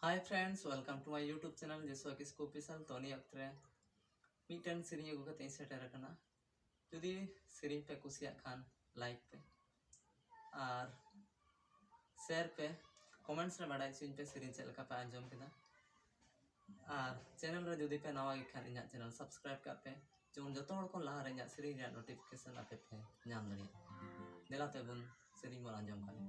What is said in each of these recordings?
Hi friends, welcome to my YouTube channel जेसो किसको official तो नहीं अक्तरे मीटन सीरीज अगू कते सेटर करना जुदी सीरीज पे कुसिया खान लाइक पे और शेयर पे कमेंट्स रे बाडाय चिन पे सीरीज चल का पे अंजम केदा और चैनल रे जुदी पे नवा खान इना चैनल सब्सक्राइब का पे जोन जतो हड़ को लाहा रे इना सीरीज रे नोटिफिकेशन आपे पे नाम दड़े देलाते बुन सीरीज मोर अंजम खाली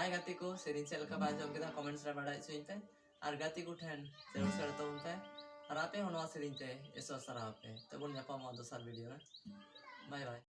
गाती को सेरी चल का बाजम के कमेंट्स रे बाडाय छुइन पे और गाती को ठन जरूर शेयर तो उनपे और आपे होनवा सेरी ते एसो सरा पे तबुन जपा मो दोसर वीडियो रे बाय बाय।